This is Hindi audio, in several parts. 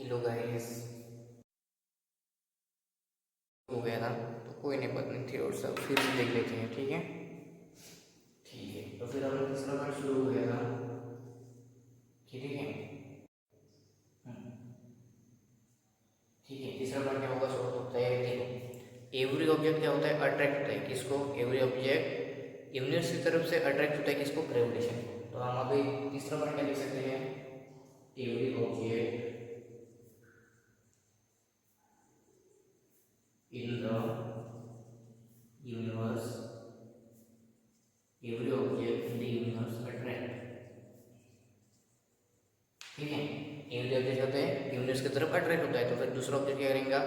हेलो गाइस, हो गया था तो कोई नहीं, पता नहीं थी और सब फिर से देख लेते हैं। ठीक है, ठीक है। तो फिर अपना तीसरा पार्ट शुरू हो गया था। ठीक है, ठीक है। तीसरा पार्ट क्या होगा, शुरू होता है। देखो, एवरी ऑब्जेक्ट क्या होता है, अट्रैक्ट होता है किसको, एवरी ऑब्जेक्ट यूनिवर्स की तरफ से अट्रैक्ट होता है किसको, ग्रेविटेशन को। तो हम अभी तीसरा पार्ट क्या लिख सकते हैं, every object in the universe, every object in the universe attract. ठीक है, एवरी ऑब्जेक्ट होता है यूनिवर्स की तरफ अट्रैक्ट होता है। तो फिर दूसरा ऑब्जेक्ट क्या करेंगे,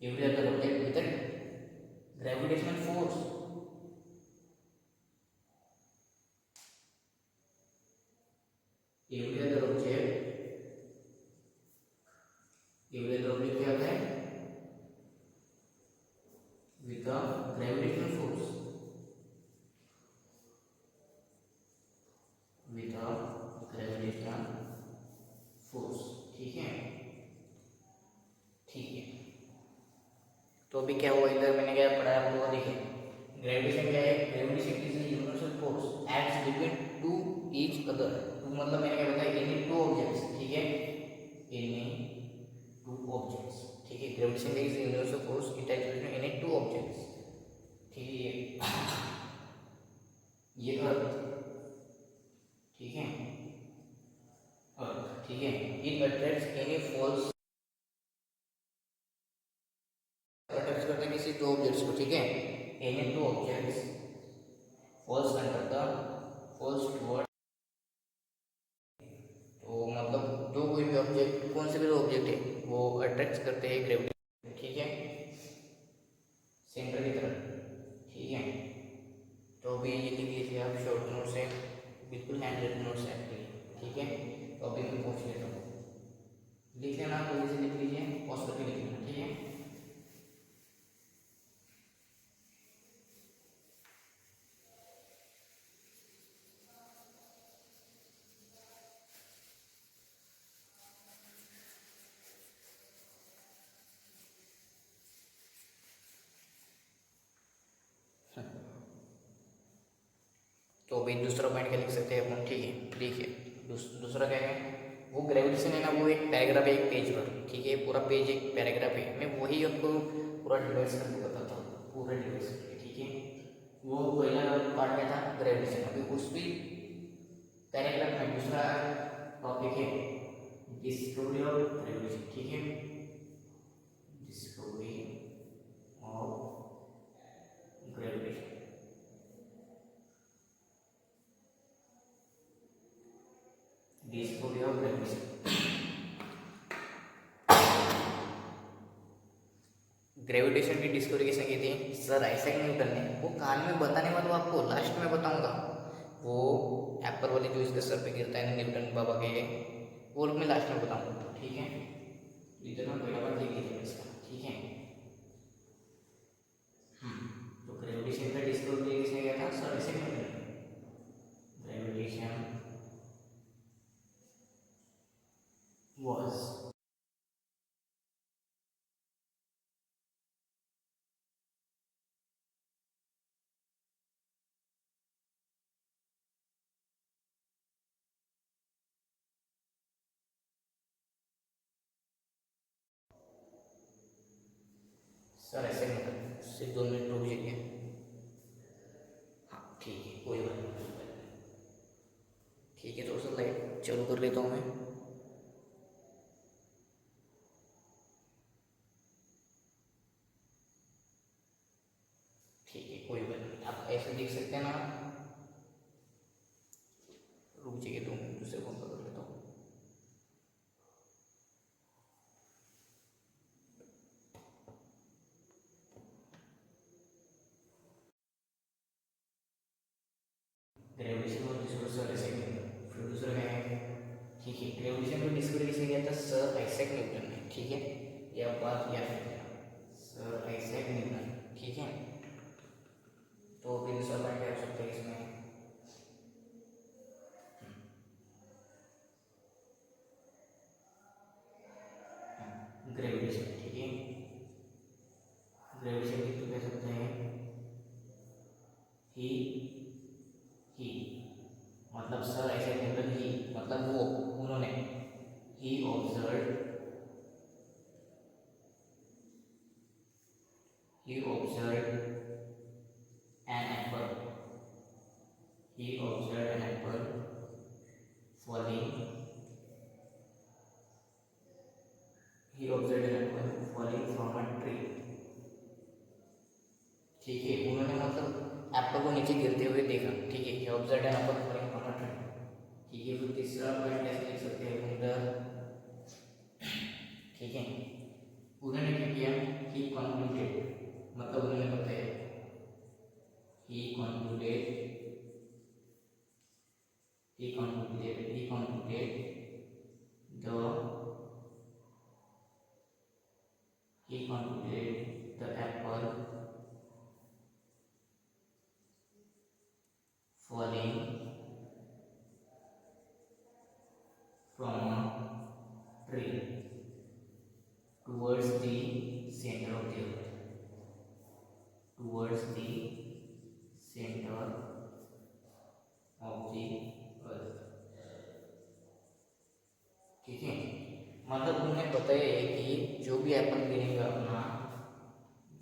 every other object with gravitational force. Every other object, every other object क्या होता है, with gravitational force, with gravitational force. ठीक है, ठीक है। तो अभी क्या हुआ, इधर मैंने क्या पढ़ा आपको, देखिए ग्रेविटेशन क्या है, gravitation is a universal force acts between two each other. टू मतलब मैंने क्या बताया, एनी टू ऑब्जेक्ट्स। ठीक है, एनी टू ऑब्जेक्ट्स। ठीक है, gravitation is a universal force it acts between any two objects. ठीक है, ये अर्थ। ठीक है, अर्थ। ठीक है, it attracts any falls, attract करते हैं किसी दो ऑब्जेक्ट्स को। ठीक है, any two objects falls under the, falls toward. तो मतलब दो कोई भी ऑब्जेक्ट, कौन से भी दो ऑब्जेक्ट है वो अट्रैक्ट करते हैं ग्रेविटी। ठीक है, सेंटर की तरफ। ठीक है, तो अभी ये लिख लीजिए आप शॉर्ट नोट से, बिल्कुल हैंड रिटन नोट से आपके। ठीक है, तो अभी मैं पूछ लेता हूँ, लिख लेना, तो इसे लिख लीजिए, पॉज करके लिख लेना। ठीक है, तो अभी दूसरा पॉइंट क्या लिख सकते हैं अपन। ठीक है, देखिए दूसरा क्या है, वो ग्रेविटेशन है ना, वो एक पैराग्राफ है एक पेज पर। ठीक है, पूरा पेज एक पैराग्राफ है, मैं वही आपको पूरा डिवाइस करके बताता हूँ, पूरा डिवाइस करके। ठीक है, वो पहला पार्ट क्या था, ग्रेविटेशन। अभी उस भी पैराग्राफ में दूसरा टॉपिक है डिस्कवरी ऑफ ग्रेविटेशन। ठीक है, discovery of gravitation, discovery of gravitation. Gravitation की डिस्कवरी किसने की थी, सर आइजैक न्यूटन ने। वो कहानी में बताने वाला, आपको लास्ट में बताऊंगा। वो एप्पल वाली जो इसके सर पे गिरता है ना, न्यूटन बाबा के, वो लोग मैं लास्ट में बताऊंगा। ठीक है, इधर में पहला बात लिख लीजिए इसका। ठीक है, तो ग्रेविटेशन का डिस्कवरी किसने किया था, सर आइजैक न्यूटन ने। Gravitation was, sir Isaac Newton. सिर्फ 2 मिनट रुक जाइए। हाँ ठीक है, कोई बात नहीं। ठीक है, थोड़ा सा लाइट चालू कर लेता हूँ मैं। ठीक है, कोई बात नहीं, आप ऐसे देख सकते हैं ना। रुक जाइए, 2 मिनट, दूसरे फोन पर कर लेता हूँ। ग्रेविटेशन और डिस्कवरी सर आइजैक न्यूटन, फिर दूसरा क्या है। ठीक है, ग्रेविटेशन को डिस्कवरी किसने किया था, सर आइजैक न्यूटन ने। ठीक है, यह बात याद रखिएगा, सर आइजैक न्यूटन। ठीक है, तो फिर दूसरा पॉइंट क्या हो सकता है इसमें, मतलब सर ऐसे जनरल ही मतलब वो उन्होंने ही observe an apple he observed an apple falling from a tree। ठीक है, उन्होंने मतलब एप्पल को नीचे गिरते हुए देखा। ठीक है, he observed an apple falling from a tree। ठीक है, फिर तीसरा पॉइंट कैसे लिख सकते हैं उधर। ठीक है, उन्होंने क्या किया, he concluded मतलब उन्होंने बताया he concluded the apple falling from a tree towards the center of the earth। ठीक है, मतलब उन्होंने बताया है कि जो भी एप्पल गिरेगा अपना,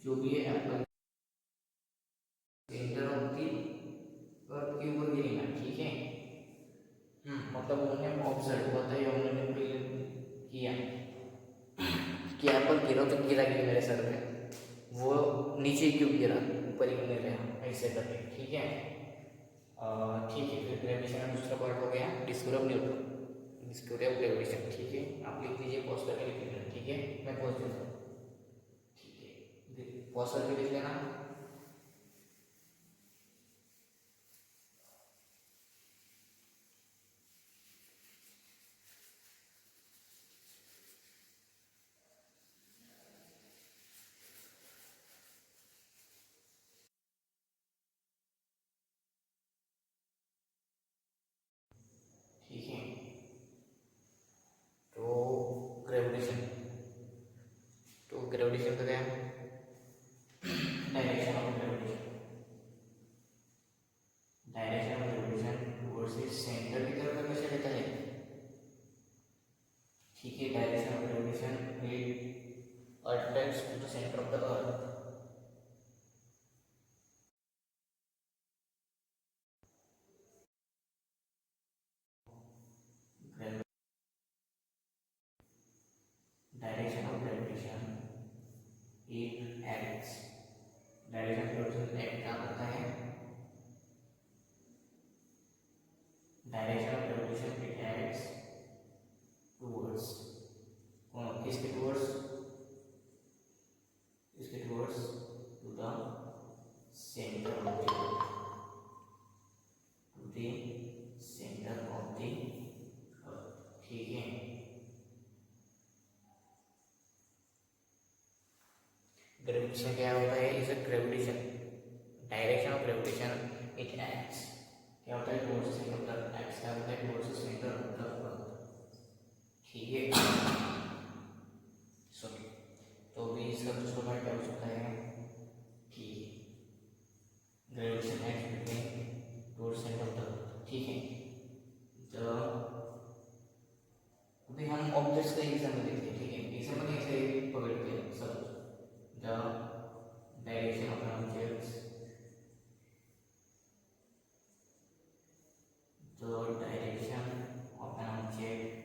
जो भी एप्पल सेंटर ऑफ दी अर्थ के ऊपर गिरेगा। ठीक है, मतलब उन्होंने ऑब्जर्व बताया, उन्होंने किया कि एप्पल गिरा तो गिरा क्यों मेरे सर पे, वो नीचे क्यों गिरा, ऊपर ही क्यों नहीं रहा, ऐसे करके। ठीक है, ठीक है, फिर ग्रेविटेशन का दूसरा पार्ट हो गया discovery of Newton, discovery of gravitation. ठीक है, आप लिख लीजिए पॉज करके लिख लीजिए। ठीक है, मैं पॉज देता हूँ। ठीक है, पॉज करके लिख लेना। ठीक है, तो ग्रेविटेशन का क्या है, direction of gravitation towards the centre की तरफ हमेशा रहता है। ठीक है, direction of gravitation it attracts to the centre of the earth. Direction of gravitation it acts, direction of gravitation act क्या करता है, direction of gravitation it acts towards, किसके towards, to the centre of the earth, ठीक है, ग्रेविटेशन क्या होता है, is a gravitation, direction of gravitation it acts क्या होता है, towards the centre of the earth, acts क्या होता है, towards the centre of the earth. ठीक है, सॉरी, तो भी इसका दूसरा पार्ट क्या हो सकता है कि gravitation acts between towards centre of the earth. ठीक है, तो अभी हम ऑब्जेक्ट्स का एग्जाम्पल देखते हैं। ठीक है, एग्जाम्पल ऐसे पकड़ते हैं सब, the direction of an objects, the direction of an object,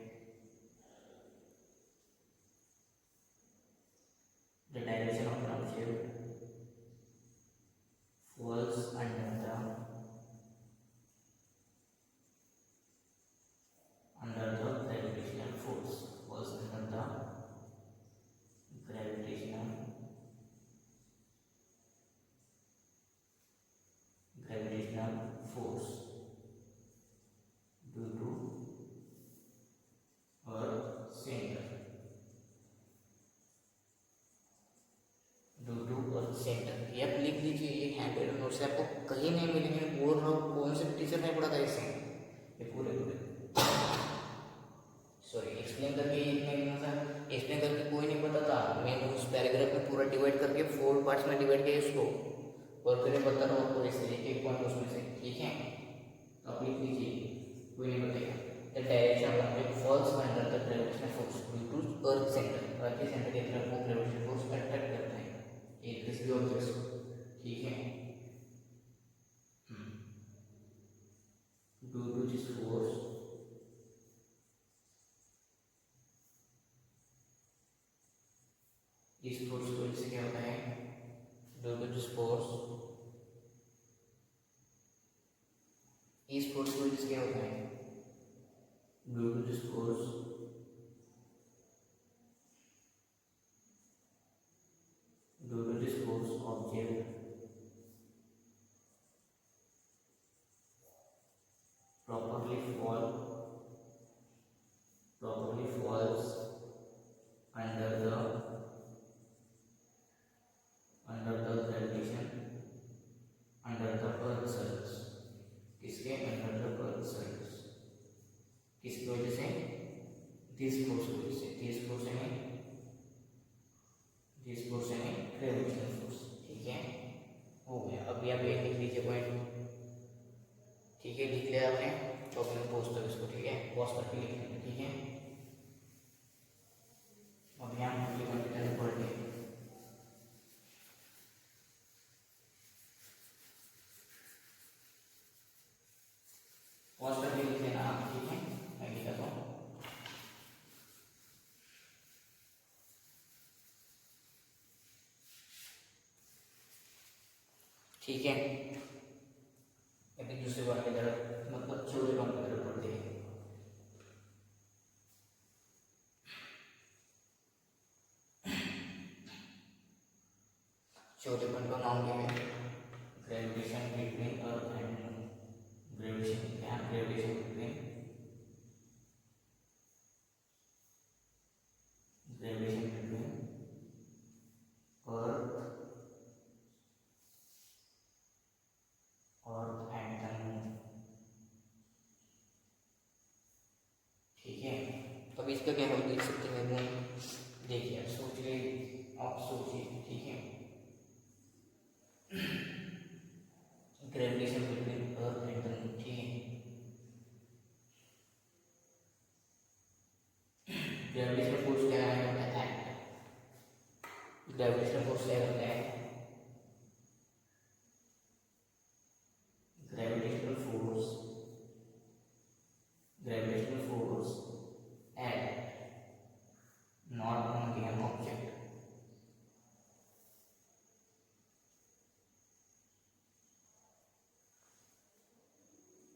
the direction of an object falls under the gravitational force, falls under the gravitational force due to Earth center, centre. ये आप लिख लीजिए, ये हैंड राइटिंग नोट्स से आपको कहीं नहीं मिलेंगे, बोल रहा हूँ, कौन से टीचर ने पढ़ा था इसे, ये पूरे सॉरी एक्सप्लेन करके इतना सर, एक्सप्लेन करके कोई नहीं बताता, मैंने उस पैराग्राफ में पूरा डिवाइड करके 4 पार्ट्स में डिवाइड किया इसको, और फिर बता रहा हूँ आपको ऐसे एक पॉइंट उसमें से। ठीक है, तो आप लिख लीजिए gravitational force due to earth centre, earth के सेंटर की तरफ वो ग्रेविटेशनल फोर्स अट्रैक्ट करता है एक किसी भी ऑब्जेक्ट को, ठीक है। ड्यू टू दिस फोर्स इस फोर्स की वजह से क्या होता है, ड्यू टू दिस फोर्स इस फोर्स की वजह से क्या होता है, due to this force object properly falls under the gravitation under the earth surface, किसके अंडर द अर्थ सरफेस, किसकी वजह से, दिस फोर्स की वजह से, दिस फोर्स यानी ग्रेविटेशनल फोर्स, ठीक है। हो गया, अभी आप ये लिख लीजिए पॉइंट, ठीक है, लिख लिया आपने तो अपने पोस्ट करो इसको, ठीक है, पॉज करके लिख लेंगे, ठीक है। अब यहाँ हम कंप्यूटर पढ़ लें, पॉज करके लिख लेना आप, ठीक है, मैं लिखा हूँ। ठीक है, अभी दूसरे बार की तरफ, मतलब चौथे बार की तरफ पढ़ते हैं। चौथे पॉइंट का नाम क्या है, gravitation between earth and moon, gravitation क्या है, gravitation between earth and the moon, ठीक है। अब इसका क्या हम देख सकते हैं, मून, देखिए आप सोचिए, आप सोचिए, ठीक है, gravitation between earth and the moon, ठीक है। ग्रेविटेशनल फोर्स क्या है, एक्ट, ग्रेविटेशनल फोर्स क्या होता है, gravitational force act not only an object,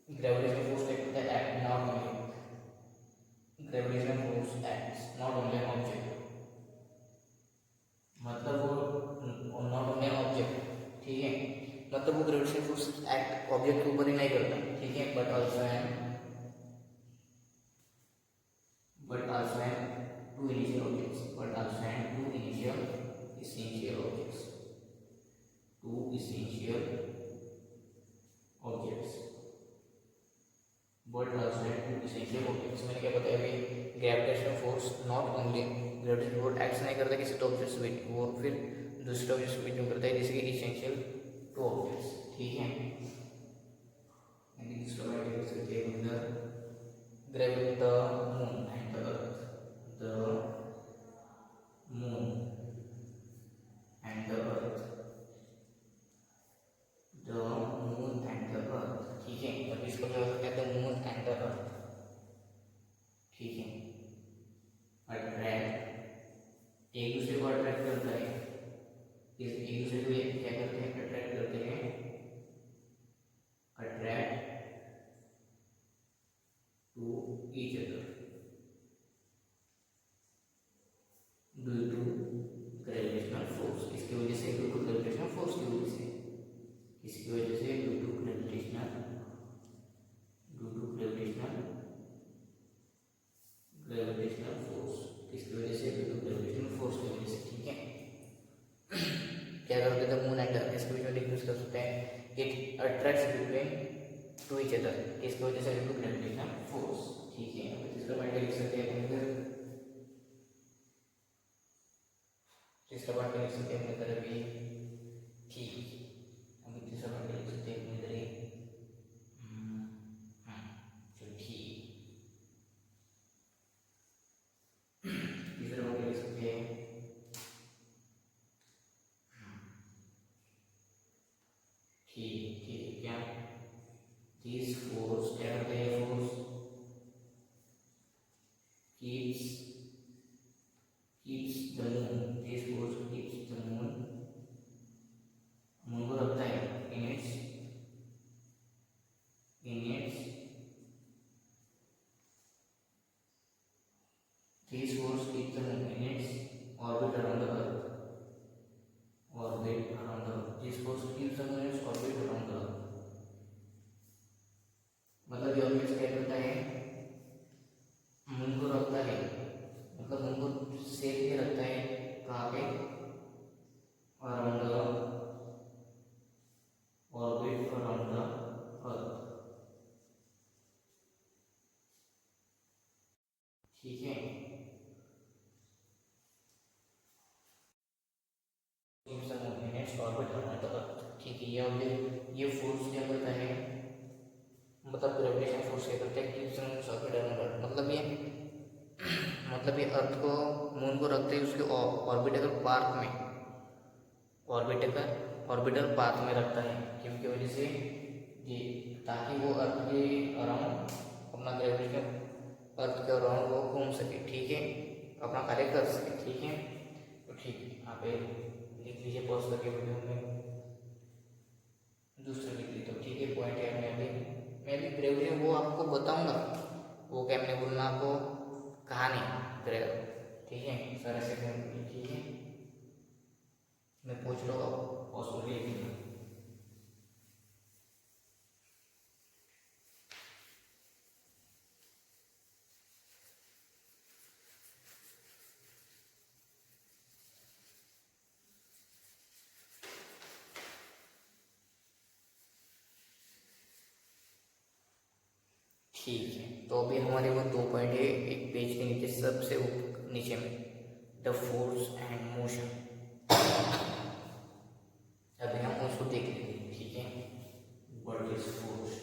gravitational force क्या होता है, act not only, gravitational force acts not only an object, मतलब वो नॉट ओनली एन ऑब्जेक्ट, ठीक है, मतलब वो ग्रेविटेशनल फोर्स एक्ट ऑब्जेक्ट के ऊपर ही नहीं करता, ठीक है, but also an two initial objects, but also an two initial essential objects, two essential objects, but also two essential objects। मैंने क्या बताया अभी, gravitational force not only, gravitational force act नहीं करता किसी ऑब्जेक्ट्स पे, वो फिर दूसरे ऑब्जेक्ट्स पे क्यों करता है, जैसे कि essential टू ऑब्जेक्ट्स, ठीक है। दूसरा बात देख सकते हैं, the gravity the moon and the earth, the moon and the earth, the moon and the earth, ठीक है। अब इसको क्या होता है, the moon and the earth, ठीक है, अट्रैक्ट, एक दूसरे को अट्रैक्ट करता है, एक दूसरे को क्या करते हैं, अट्रैक्ट करते हैं, attract to each other due to gravitational force, इसकी वजह से, ड्यू टू ग्रेविटेशनल फोर्स की वजह से, इसकी वजह से, ड्यू टू ग्रेविटेशनल फोर्स, इसकी वजह से, ड्यू टू ग्रेविटेशनल फोर्स की वजह से, ठीक है। क्या करते थे, मून एंड अर्थ इसके बीच में डिफ्यूज कर सकते हैं, it attracts between two each other, इसकी वजह से, ड्यू टू ग्रेविटेशनल फोर्स, ठीक है। तीसरा पॉइंट लिख सकते हैं इधर, तीसरा पॉइंट लिख सकते हैं अपने तरफ भी, ठीक, हम तीसरा पॉइंट लिख सकते हैं अपने तरफ, चलो ठीक। orbit around the earth, orbit around the earth. This force keeps the moon orbit around the earth. मतलब ये ऑब्जेक्ट क्या करता है, मून को रखता है, मतलब मून को सेफ में रखता है कहाँ पे, around the orbit around the earth. ठीक है, ऑर्बिट अराउंड द अर्थ। ठीक है, ये ऑब्जेक्ट, ये फोर्स क्या करता है, मतलब ग्रेविटेशन फोर्स क्या करता है, keeps the moon orbit around earth. मतलब ये अर्थ को, मून को रखते हैं उसके ऑर्बिटल पाथ में, ऑर्बिटल पाथ में रखता है, क्योंकि वजह से ये, ताकि वो अर्थ के अराउंड अपना ग्रेविटेशन, अर्थ के अराउंड वो घूम सके। ठीक है, अपना कार्य कर सके। ठीक है, तो ठीक है, यहाँ पे लिख लीजिए पॉज करके वीडियो में, दूसरा लिख लीजिए। तो ठीक है, पॉइंट है, मैं भी ग्रेविटेशन वो आपको बताऊंगा, वो क्या मैंने बोलना आपको, कहानी ग्रेव। ठीक है, सारे सेकंड। ठीक है, मैं पूछ लो अब पॉसिबिलिटी। ठीक है, तो अभी हमारे वो 2 पॉइंट है एक पेज के नीचे, सबसे नीचे में, द फोर्स एंड मोशन। अभी हम उसको देख लेंगे। ठीक है, what is force,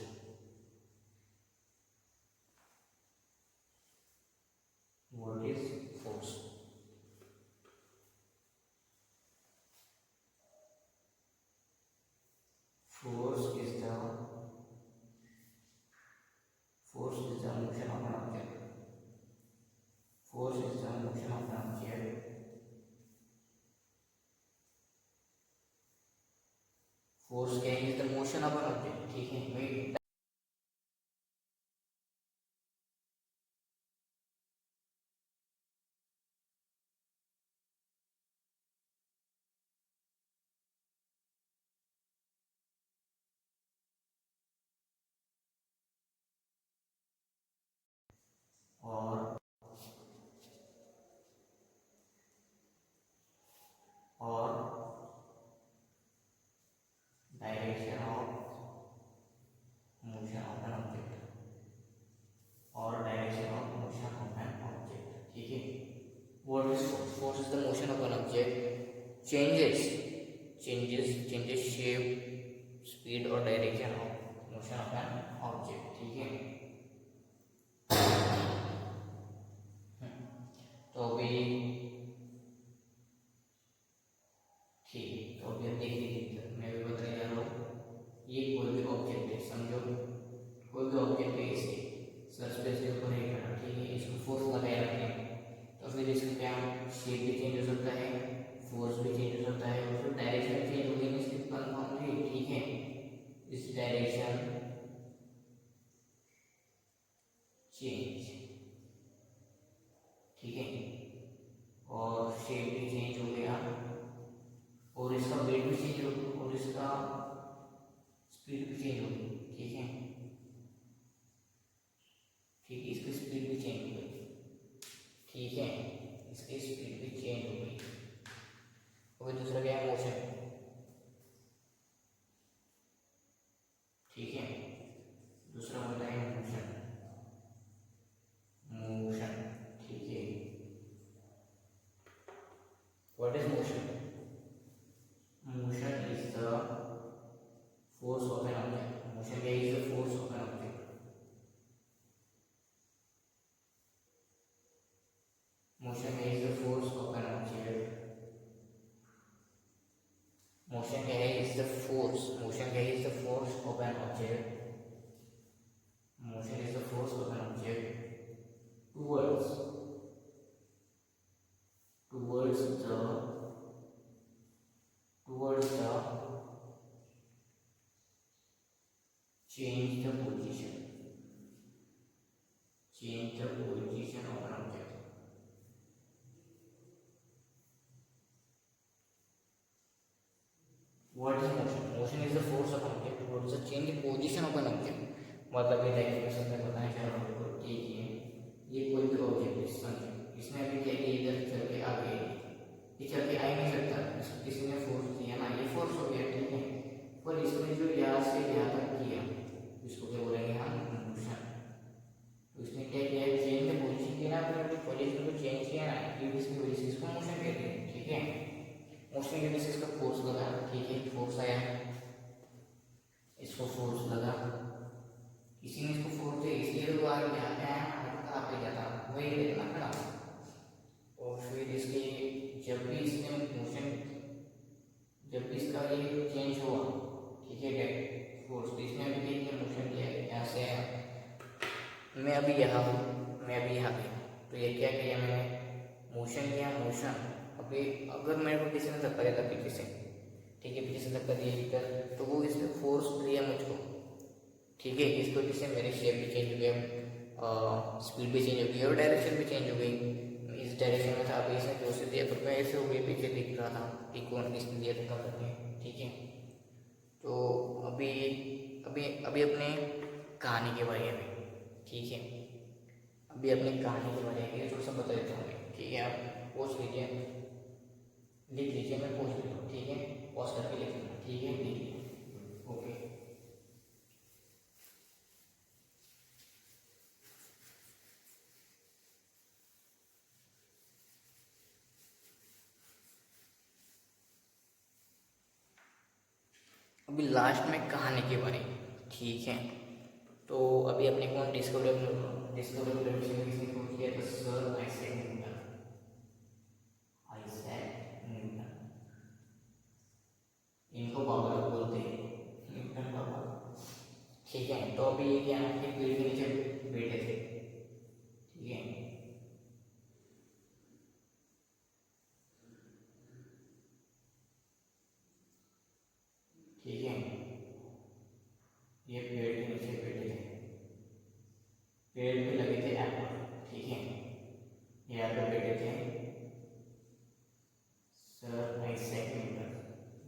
what is force. Force is the motion of an object. Force is the motion of an object. Force क्या है, is the motion of an object. ठीक है, वही और direction of motion of an object, और direction of motion of an object. ठीक है, what is force, force is the motion of an object changes shape, speed और direction of motion of an object. ठीक है, तो अभी ठीक है, तो अभी हम देख लीजिए, मैं भी बताने जा रहा हूँ। ये कोई भी ऑब्जेक्ट है, समझो कोई भी ऑब्जेक्ट है, इसे सरफेस के ऊपर है खड़ा। ठीक है, इसको फोर्स लगाए रखते हैं, तो फिर इसका क्या शेप भी चेंज हो सकता है, फोर्स भी चेंज हो सकता है, और फिर डायरेक्शन चेंज हो गई, इसकी कंफर्म है। ठीक है, इस डायरेक्शन चेंज, ठीक है, और शेप भी चेंज हो गया, और इसका वेट भी चेंज हो, और इसका स्पीड भी चेंज होगी। ठीक है, ठीक है, इसकी स्पीड भी चेंज हो गई। ठीक है, इसकी स्पीड भी चेंज हो गई। अभी दूसरा क्या है, मोशन। ठीक है, दूसरा होता है मोशन, मोशन। ठीक है, what is motion, motion is the force of an object. Motion क्या is the force of an object. Motion क्या is the force of an object. Motion क्या is the force. Motion क्या is the force of an object. Motion is the force of an object towards the change the position of an object. Upon object, मतलब ये डेफिनेशन में बताया जा रहा है कि ये कोई भी ऑब्जेक्ट समझो, इसने अभी क्या किया, इधर चल के आ गए, ये चल के आ ही नहीं सकता, किसी ने फोर्स दिया ना, ये फोर्स हो गया, ठीक है। पर इसने जो यहाँ से यहाँ तक किया, इसको क्या बोलेंगे हम, मोशन। तो इसने क्या किया, चेंज द पोजीशन किया ना, अपने पोजीशन को चेंज किया ना, इसकी वजह से इसको मोशन कहते हैं, ठीक है। मोशन की वजह से इसका फोर्स लगा, ठीक है, फोर्स आया, इसको फोर्स लगा, किसी ने इसको फोर्स दिया, इसलिए तो आगे यहाँ पे आया, कहाँ पे जाता, वही देखना खड़ा। और फिर इसके जब भी इसने मोशन, जब भी इसका ये चेंज हुआ, ठीक है, फोर्स, तो इसने अभी देखिए मोशन किया, यहाँ से आया, मैं अभी यहाँ हूँ, मैं अभी यहाँ पे, तो ये क्या किया मैंने, मोशन किया, मोशन। अभी अगर मेरे को किसी ने धक्का दिया था पीछे से, ठीक है, पीछे से धक्का दिया इधर, तो वो इसने फोर्स दिया मुझको, ठीक है, इस वजह से मेरी शेप भी चेंज हो गया, स्पीड भी चेंज हो गई और डायरेक्शन भी चेंज हो गई। इस डायरेक्शन में था, अभी इसने जो से दिया तो मैं ऐसे हो गई, पीछे दिख रहा था कि कौन किसने दिया था करके, ठीक है। तो अभी अभी अभी अपने कहानी के बारे में, ठीक है, अभी अपनी कहानी के बारे में थोड़ा सा बता देता हूँ, ठीक है। आप पॉज लीजिए, लिख लीजिए, मैं पॉज लेता हूँ, ठीक है, पॉज करके लिख लेना, ठीक है, लिख लीजिए, ओके। अभी लास्ट में कहानी के बारे में, ठीक है। तो अभी अपने को डिस्कवरी किसने खोज किया, तो sir Isaac Newton, Isaac Newton, इनको बाबा लोग बोलते हैं, न्यूटन बाबा, ठीक है। तो अभी ये क्या है, पेड़ के नीचे बैठे थे, ठीक है, ठीक है, ये पेड़ के नीचे बैठे थे, पेड़ पे लगे थे एप्पल, ठीक है, यहाँ पे बैठे थे सर आइजैक न्यूटन,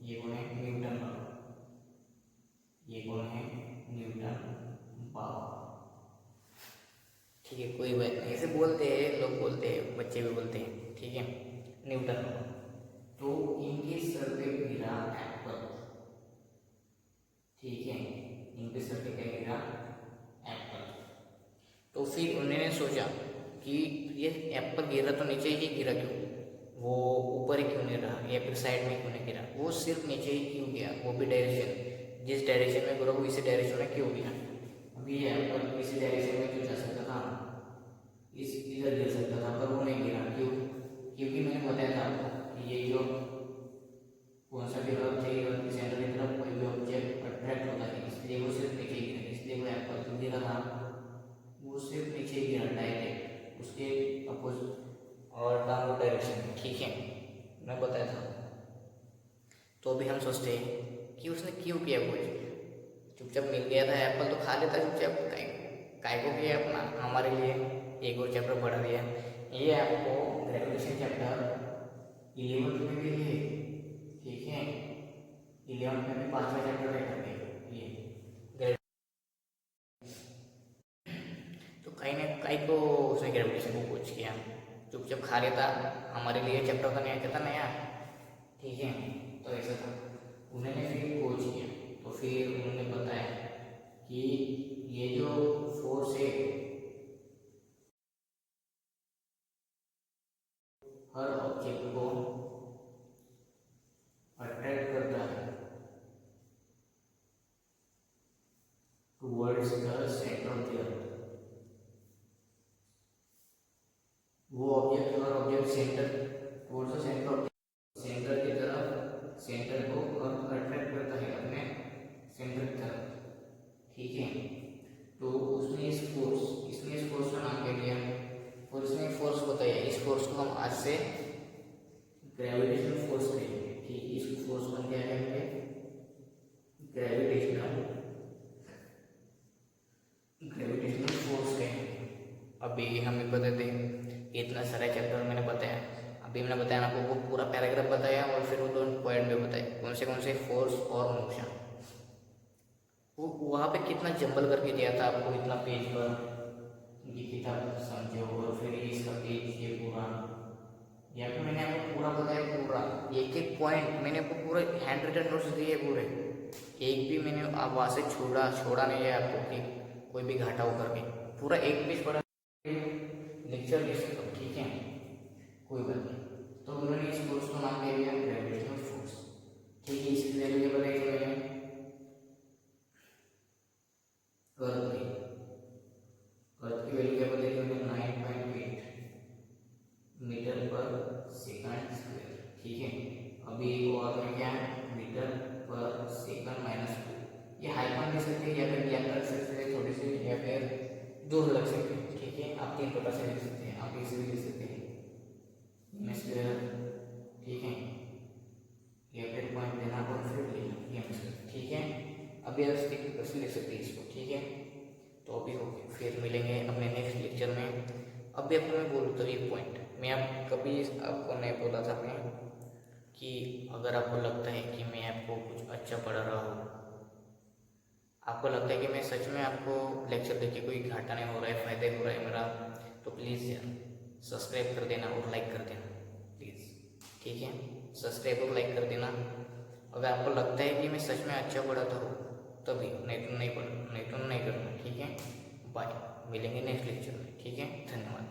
ये कौन है, न्यूटन बाबा, ये कौन है, न्यूटन बाबा, ठीक है, कोई बात नहीं, ऐसे बोलते हैं लोग, बोलते हैं, बच्चे भी बोलते हैं, ठीक है, न्यूटन बाबा। तो इनके सर पे गिरा एप्पल, ठीक है, इनके सर पे क्या गिरा, एप्पल। तो फिर उन्होंने सोचा कि ये एप्पल गिरा तो नीचे ही गिरा क्यों, वो ऊपर ही क्यों नहीं रहा, या फिर साइड में क्यों नहीं गिरा, वो सिर्फ नीचे ही क्यों गया, वो भी डायरेक्शन, जिस डायरेक्शन में गिरा वो इसी डायरेक्शन में क्यों गया। अभी ये एप्पल इसी डायरेक्शन में क्यों जा सकता था, इस इधर गिर सकता था, पर वो नहीं गिरा, क्यों, क्योंकि मैंने बताया था आपको कि ये जो कौन सा भी अर्थ है, अर्थ के सेंटर की तरफ कोई भी ऑब्जेक्ट अट्रैक्ट होता है, इसलिए वो सिर्फ नीचे गिरा, इसलिए वो एप्पल क्यों गिरा था, वो सिर्फ नीचे गिरा डायरेक्ट, उसके अपोजिट और डाउनवर्ड डायरेक्शन में, ठीक है, मैं बताया था। तो अभी हम सोचते हैं कि उसने क्यों किया, कुछ चुपचाप मिल गया था एप्पल तो खा लेता चुपचाप, काय को किया अपना, हमारे लिए एक और चैप्टर बढ़ा दिया। ये आपको ग्रेजुएशन चैप्टर 11th में भी है, ठीक है, 11th में भी 5वां चैप्टर रहेगा ये, तो कहीं ना कहीं को उसने ग्रेविटेशन को खोज किया, चुपचाप खा लेता, हमारे लिए चैप्टर का नया कहता नया, ठीक है। तो ऐसा था, उन्होंने फिर खोज किया, तो फिर उन्होंने बताया कि ये जो फोर्स है हर ऑब्जेक्ट को अट्रैक्ट करता है towards the centre of the earth, वो ऑब्जेक्ट, हर object centre towards the centre of centre की तरफ, सेंटर को अर्थ अट्रैक्ट करता है अपने सेंटर की तरफ, ठीक है। तो उसने इस फोर्स का नाम क्या दिया, और इसने फोर्स बताया, इस फोर्स को हम आज से ग्रेविटेशनल फोर्स कहेंगे, ठीक, इस फोर्स को हम क्या कहेंगे, ग्रेविटेशनल फोर्स कहेंगे। अभी हमें बता दें, इतना सारा चैप्टर मैंने बताया, अभी मैंने बताया ना आपको, वो पूरा पैराग्राफ बताया और फिर वो 2 पॉइंट में बताए कौन से फोर्स और मोशन। वो वहाँ पे कितना जंबल करके दिया था आपको, इतना पेज पर ये किताब समझो, और फिर इसका पेज ये पूरा, या फिर मैंने आपको पूरा बताया, पूरा एक एक पॉइंट मैंने आपको पूरे हैंड रिटन नोट्स दिए पूरे, एक भी मैंने आप वहाँ से छोड़ा नहीं है आपको कि कोई भी घाटा हो करके, पूरा एक पेज पढ़ा लेक्चर ले सकता हूँ, ठीक है, कोई बात नहीं। तो उन्होंने इस कोर्स को नाम दे दिया ग्रेविटेशनल फोर्स, ठीक है। इसकी वैल्यू क्या बताई थी मैंने, अर्थ की वैल्यू क्या बताई थी मैंने, 9.8 मीटर पर सेकंड स्क्वायर, ठीक है। अभी एक और में क्या है, मीटर पर सेकंड माइनस 2, ये हाइपन ले सकते हैं या फिर ज्ञान रख सकते हैं थोड़ी सी, या फिर दूर लग सकते हैं, ठीक है। आप 3 प्रकार से लिख सकते हैं, आप इसे भी लिख सकते हैं स्क्वायर, ठीक है, या फिर पॉइंट देना और फिर लिखना स्क्वायर, ठीक है। अभी आप कैसे लिख सकते हैं इसको, ठीक है। तो अभी हो गया, फिर मिलेंगे अपने नेक्स्ट लेक्चर में। अभी आपको मैं बोलूँ तो एक पॉइंट मैं आप कभी आपको नहीं बोला था मैं, कि अगर आपको लगता है कि मैं आपको कुछ अच्छा पढ़ा रहा हूँ, आपको लगता है कि मैं सच में आपको लेक्चर देके कोई घाटा नहीं हो रहा है, फ़ायदे हो रहा है मेरा, तो प्लीज़ यार सब्सक्राइब कर देना और लाइक कर देना प्लीज़, ठीक है। सब्सक्राइब और लाइक कर देना अगर आपको लगता है कि मैं सच में अच्छा पढ़ाता हूँ तभी, नहीं तो नहीं करना, ठीक है। बाय, मिलेंगे नेक्स्ट लेक्चर में, ठीक है, धन्यवाद।